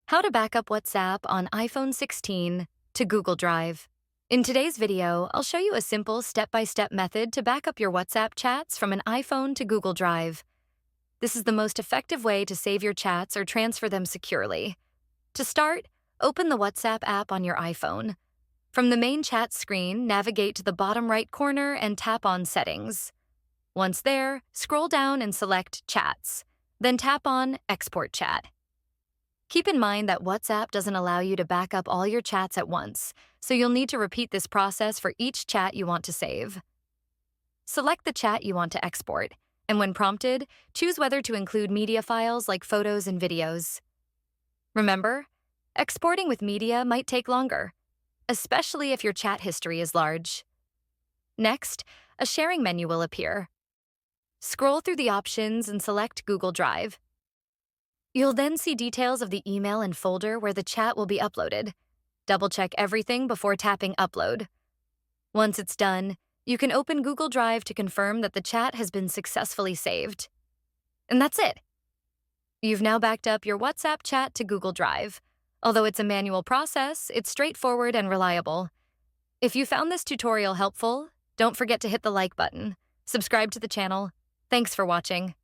How to back up WhatsApp on iPhone 16 to Google Drive. In today's video, I'll show you a simple step-by-step method to back up your WhatsApp chats from an iPhone to Google Drive. This is the most effective way to save your chats or transfer them securely. To start, open the WhatsApp app on your iPhone. From the main chat screen, navigate to the bottom right corner and tap on Settings. Once there, scroll down and select Chats. Then tap on Export Chat. Keep in mind that WhatsApp doesn't allow you to back up all your chats at once, so you'll need to repeat this process for each chat you want to save. Select the chat you want to export, and when prompted, choose whether to include media files like photos and videos. Remember, exporting with media might take longer, especially if your chat history is large. Next, a sharing menu will appear. Scroll through the options and select Google Drive. You'll then see details of the email and folder where the chat will be uploaded. Double-check everything before tapping Upload. Once it's done, you can open Google Drive to confirm that the chat has been successfully saved. And that's it. You've now backed up your WhatsApp chat to Google Drive. Although it's a manual process, it's straightforward and reliable. If you found this tutorial helpful, don't forget to hit the like button. Subscribe to the channel. Thanks for watching.